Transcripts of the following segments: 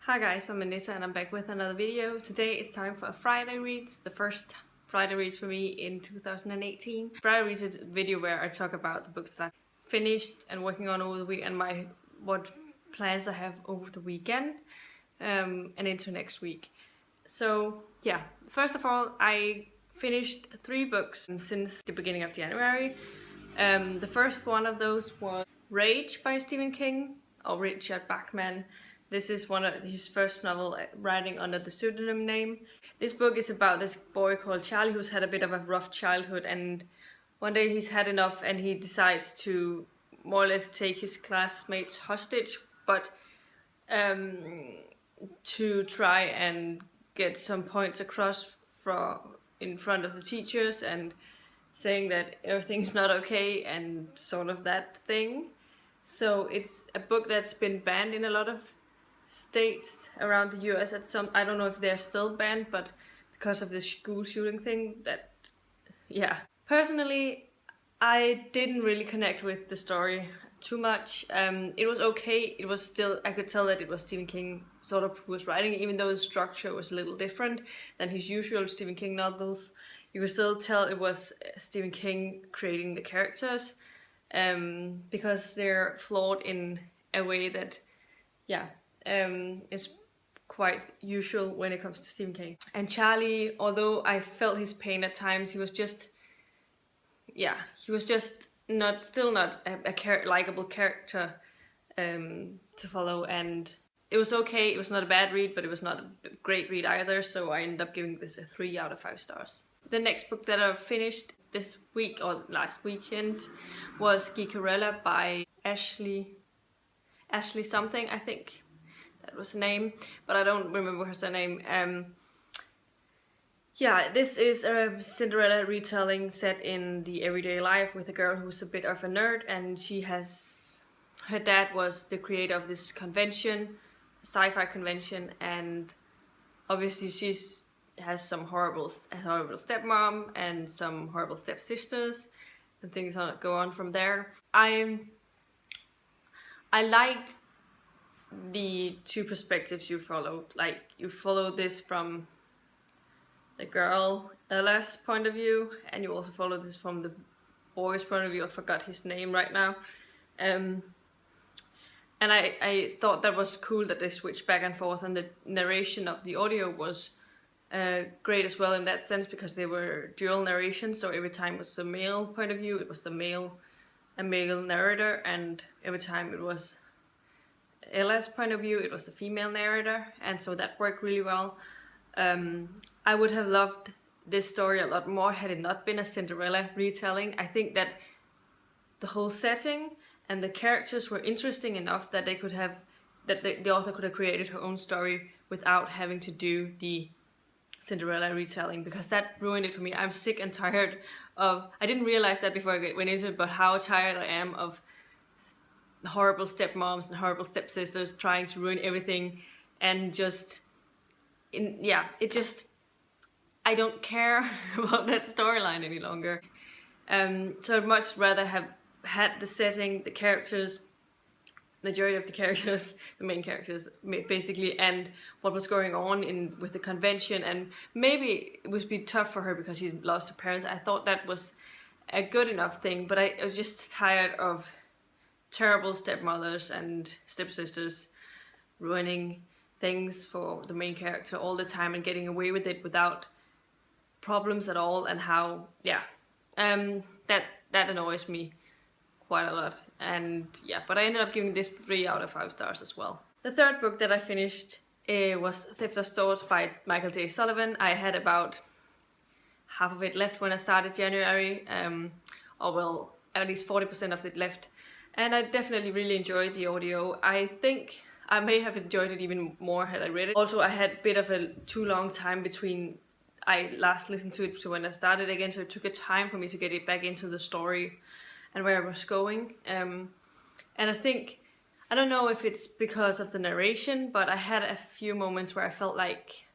Hi guys, I'm Anita and I'm back with another video. Today it's time for a Friday Reads, the first Friday Reads for me in 2018. Friday Reads is a video where I talk about the books that I finished and working on over the week and what plans I have over the weekend and into next week. So yeah, first of all, I finished 3 books since the beginning of January. The first one of those was Rage by Stephen King, or Richard Bachman. This is one of his first novel writing under the pseudonym name. This book is about this boy called Charlie who's had a bit of a rough childhood, and one day he's had enough and he decides to more or less take his classmates hostage, but to try and get some points across in front of the teachers and saying that everything's not okay and sort of that thing. So it's a book that's been banned in a lot of states around the US at some, I don't know if they're still banned, but because of the school shooting thing, that, yeah. Personally, I didn't really connect with the story too much. It was okay, it was still, I could tell that it was Stephen King sort of who was writing, even though the structure was a little different than his usual Stephen King novels. You could still tell it was Stephen King creating the characters, because they're flawed in a way that, yeah, is quite usual when it comes to Stephen King. And Charlie, although I felt his pain at times, he was just still not a likable character to follow, and it was okay. It was not a bad read, but it was not a great read either, so I ended up giving this a 3 out of 5 stars. The next book that I finished this week, or last weekend, was Karela by Ashley something, I think that was her name, but I don't remember her surname. Yeah, this is a Cinderella retelling set in the everyday life with a girl who's a bit of a nerd, and her dad was the creator of this convention, sci-fi convention, and obviously she has some horrible stepmom and some horrible stepsisters, and things go on from there. I liked the 2 perspectives you followed. Like, you follow this from the girl Ella's point of view, and you also follow this from the boy's point of view. I forgot his name right now. And I thought that was cool that they switched back and forth, and the narration of the audio was great as well in that sense, because they were dual narration, so every time it was the male point of view, it was a male narrator, and every time it was Ella's point of view, it was the female narrator, and so that worked really well. I would have loved this story a lot more had it not been a Cinderella retelling. I think that the whole setting and the characters were interesting enough that the author could have created her own story without having to do the Cinderella retelling, because that ruined it for me. I'm sick and tired of, I didn't realize that before I went into it, but how tired I am of horrible stepmoms and horrible stepsisters trying to ruin everything, and I don't care about that storyline any longer. So I'd much rather have had the setting, the characters, majority of the characters, the main characters basically, and what was going on with the convention. And maybe it would be tough for her because she lost her parents. I thought that was a good enough thing, but I was just tired of terrible stepmothers and stepsisters ruining things for the main character all the time and getting away with it without problems at all, and how, yeah, that annoys me quite a lot. And yeah, but I ended up giving this 3 out of 5 stars as well. The third book that I finished was Theft of Swords by Michael J. Sullivan. I had about half of it left when I started January, or well, at least 40% of it left, and I definitely really enjoyed the audio. I think I may have enjoyed it even more had I read it. Also, I had a bit of a too long time between I last listened to it to when I started again, so it took a time for me to get it back into the story and where I was going. And I think, I don't know if it's because of the narration, but I had a few moments where I felt like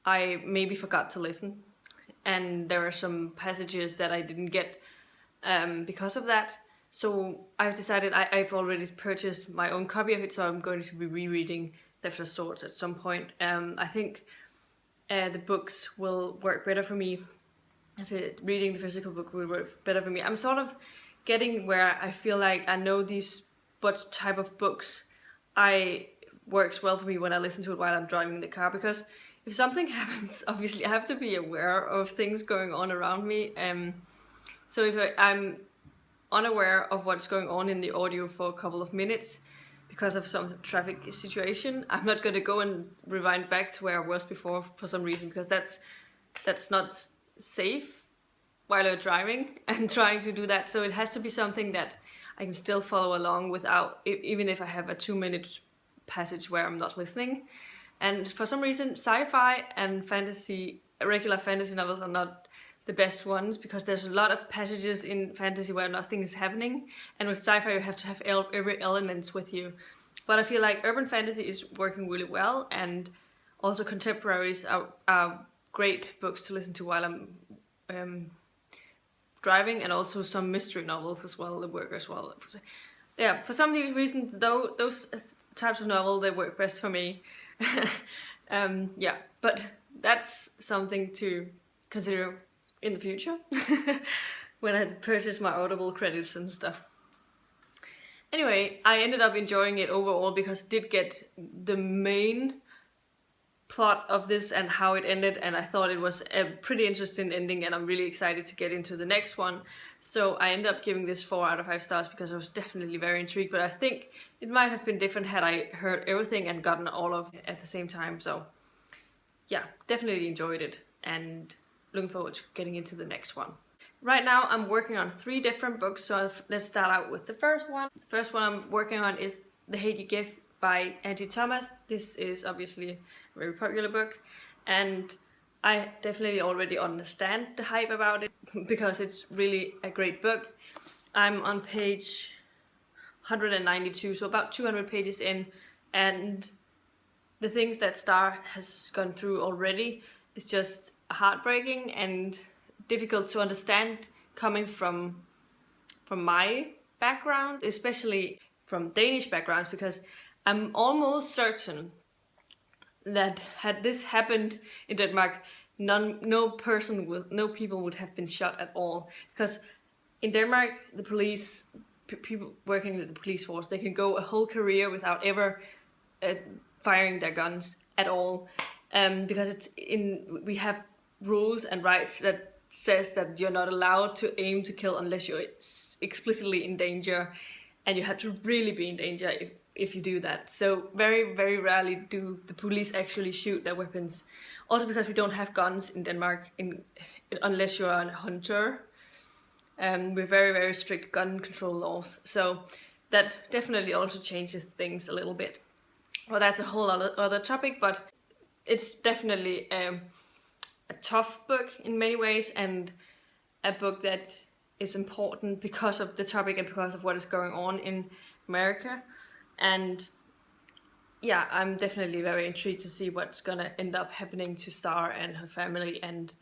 I maybe forgot to listen, and there were some passages that I didn't get because of that. So I've decided, I've already purchased my own copy of it, so I'm going to be rereading Theft of Swords at some point. I think the books will work better for me. Reading the physical book will work better for me. I'm sort of getting where I feel like I know what type of books works well for me when I listen to it while I'm driving the car, because if something happens, obviously I have to be aware of things going on around me. So if I'm unaware of what's going on in the audio for a couple of minutes because of some traffic situation, I'm not going to go and rewind back to where I was before for some reason, because that's not safe while you're driving and trying to do that. So it has to be something that I can still follow along without, even if I have a 2-minute passage where I'm not listening. And for some reason, sci-fi and fantasy, regular fantasy novels are not the best ones, because there's a lot of passages in fantasy where nothing is happening, and with sci-fi you have to have every element with you. But I feel like urban fantasy is working really well, and also contemporaries are great books to listen to while I'm driving, and also some mystery novels as well that work as well. Yeah, for some reason though, those types of novel, they work best for me. Yeah, but that's something to consider in the future when I purchase my Audible credits and stuff. Anyway, I ended up enjoying it overall because it did get the main plot of this and how it ended, and I thought it was a pretty interesting ending, and I'm really excited to get into the next one. So I ended up giving this 4 out of 5 stars because I was definitely very intrigued, but I think it might have been different had I heard everything and gotten all of it at the same time. So yeah, definitely enjoyed it and looking forward to getting into the next one. Right now I'm working on 3 different books, so let's start out with the first one. The first one I'm working on is The Hate You Give by Angie Thomas. This is obviously a very popular book, and I definitely already understand the hype about it because it's really a great book. I'm on page 192, so about 200 pages in, and the things that Star has gone through already is just heartbreaking and difficult to understand coming from my background, especially from Danish backgrounds, because I'm almost certain that had this happened in Denmark, no people would have been shot at all. Because in Denmark, the police, people working with the police force, they can go a whole career without ever firing their guns at all, because we have rules and rights that says that you're not allowed to aim to kill unless you're explicitly in danger, and you have to really be in danger if you do that. So very, very rarely do the police actually shoot their weapons. Also because we don't have guns in Denmark unless you're a hunter. We're very, very strict gun control laws. So that definitely also changes things a little bit. Well, that's a whole other topic, but it's definitely a tough book in many ways, and a book that is important because of the topic and because of what is going on in America. And yeah, I'm definitely very intrigued to see what's gonna end up happening to Star and her family and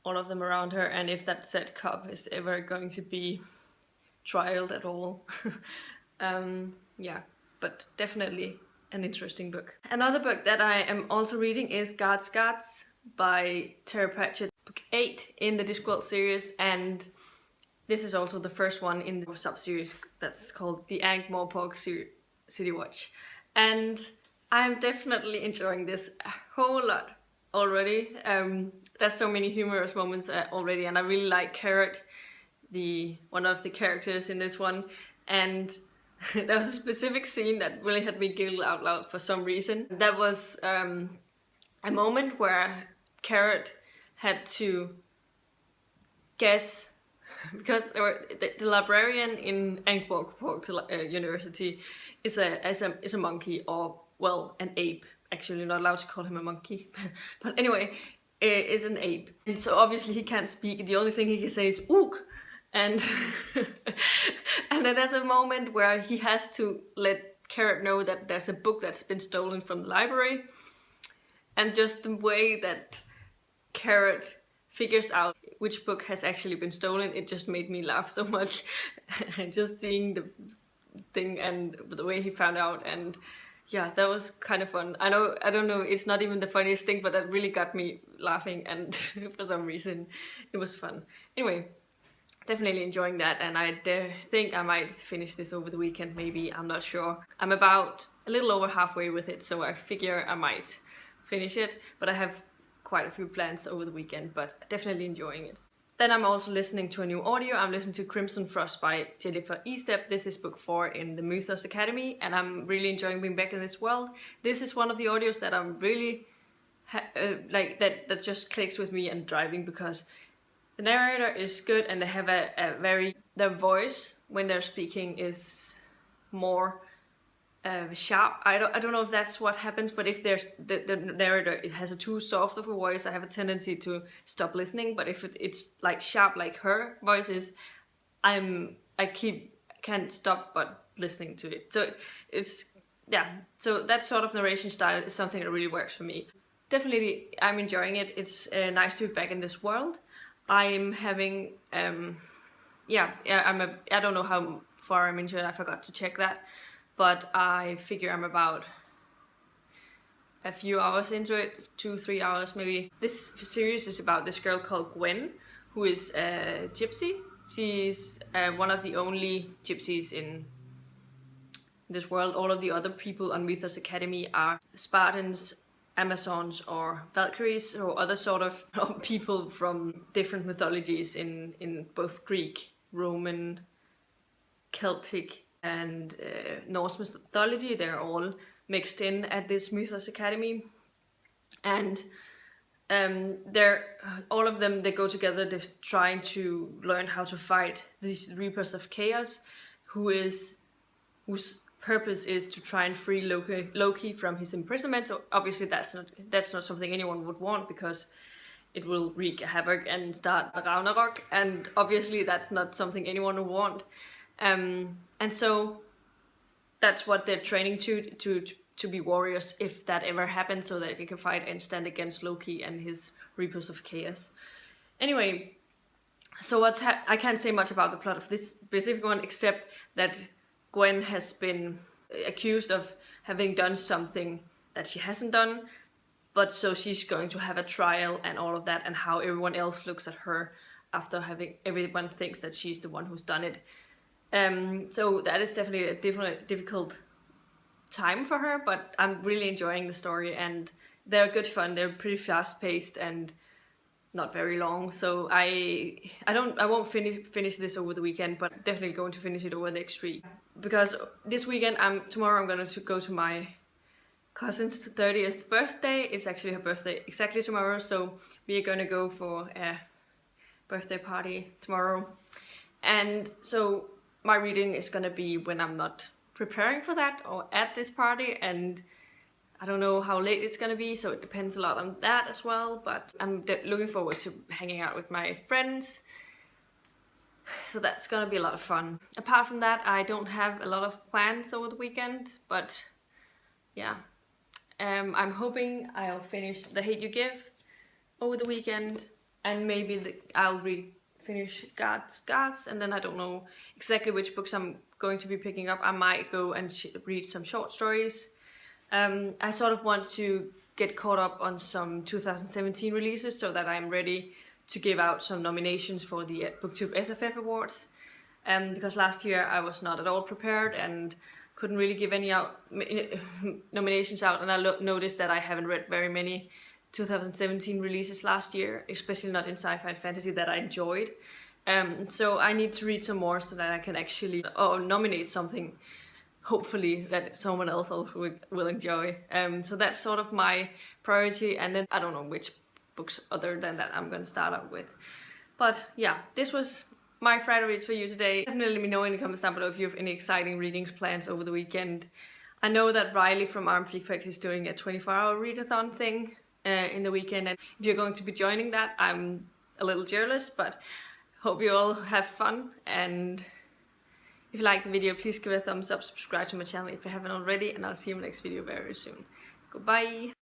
all of them around her, and if that said cop is ever going to be trialed at all. Yeah, but definitely an interesting book. Another book that I am also reading is Guards by Terry Pratchett, book 8 in the Discworld series, and this is also the first one in the sub-series that's called the Ankh-Morpork City Watch. And I'm definitely enjoying this a whole lot already. There's so many humorous moments already, and I really like Carrot, one of the characters in this one, and there was a specific scene that really had me giggle out loud for some reason. That was a moment where Carrot had to guess, because the librarian in Ankh-Morpork University is a monkey, or well, an ape. Actually, you're not allowed to call him a monkey, but anyway, is an ape. And so obviously he can't speak. The only thing he can say is "ook," and and then there's a moment where he has to let Carrot know that there's a book that's been stolen from the library, and just the way that Carrot figures out which book has actually been stolen, it just made me laugh so much. Just seeing the thing and the way he found out, and yeah, that was kind of fun. I don't know, it's not even the funniest thing, but that really got me laughing, and for some reason it was fun. Anyway, definitely enjoying that, and I think I might finish this over the weekend, maybe, I'm not sure. I'm about a little over halfway with it, so I figure I might finish it, but I have quite a few plans over the weekend, but definitely enjoying it. Then I'm also listening to a new audio. I'm listening to Crimson Frostbite, Jennifer Estep. This is book 4 in the Mythos Academy, and I'm really enjoying being back in this world. This is one of the audios that I'm really like, that just clicks with me and driving, because the narrator is good, and they have a very, their voice when they're speaking is more sharp. I don't know if that's what happens, but if there's the narrator, it has a too soft of a voice, I have a tendency to stop listening. But if it's like sharp like her voice is, can't stop but listening to it. So it's, yeah, so that sort of narration style is something that really works for me. Definitely, I'm enjoying it. It's nice to be back in this world. I'm having I don't know how far I'm into it, I forgot to check that, but I figure I'm about a few hours into it, 2-3 hours maybe. This series is about this girl called Gwen, who is a gypsy. She's one of the only gypsies in this world. All of the other people on Mythos Academy are Spartans, Amazons, or Valkyries, or other sort of people from different mythologies in both Greek, Roman, Celtic, and Norse mythology. They're all mixed in at this Mythos Academy, and all of them, they go together. They're trying to learn how to fight these Reapers of Chaos, whose purpose is to try and free Loki from his imprisonment. So obviously that's not something anyone would want, because it will wreak havoc and start Ragnarok, and obviously that's not something anyone would want. And so that's what they're training to be warriors, if that ever happens, so that they can fight and stand against Loki and his Reapers of Chaos. Anyway, so I can't say much about the plot of this specific one, except that Gwen has been accused of having done something that she hasn't done, but so she's going to have a trial and all of that, and how everyone else looks at her after everyone thinks that she's the one who's done it. So that is definitely a difficult time for her, but I'm really enjoying the story, and they're good fun. They're pretty fast paced and not very long, so I won't finish this over the weekend, but definitely going to finish it over next week, because this weekend tomorrow I'm going to go to my cousin's 30th birthday. It's actually her birthday exactly tomorrow, so we are going to go for a birthday party tomorrow, and so my reading is going to be when I'm not preparing for that or at this party, and I don't know how late it's gonna be, so it depends a lot on that as well, but I'm looking forward to hanging out with my friends, so that's gonna be a lot of fun. Apart from that, I don't have a lot of plans over the weekend, but yeah. I'm hoping I'll finish The Hate You Give over the weekend, and maybe I'll finish Guards, and then I don't know exactly which books I'm going to be picking up. I might go and read some short stories. I sort of want to get caught up on some 2017 releases, so that I'm ready to give out some nominations for the BookTube SFF Awards, because last year I was not at all prepared and couldn't really give any nominations out, and I noticed that I haven't read very many 2017 releases last year, especially not in sci-fi and fantasy that I enjoyed. So I need to read some more so that I can actually nominate something, hopefully, that someone else also will enjoy. So that's sort of my priority, and then I don't know which books other than that I'm going to start out with. But yeah, this was my Friday reads for you today. Definitely let me know in the comments down below if you have any exciting reading plans over the weekend. I know that Riley from Arm Fleek Factory is doing a 24-hour readathon thing in the weekend, and if you're going to be joining that, I'm a little jealous, but hope you all have fun. And if you like the video, please give it a thumbs up, subscribe to my channel if you haven't already, and I'll see you in the next video very soon. Goodbye!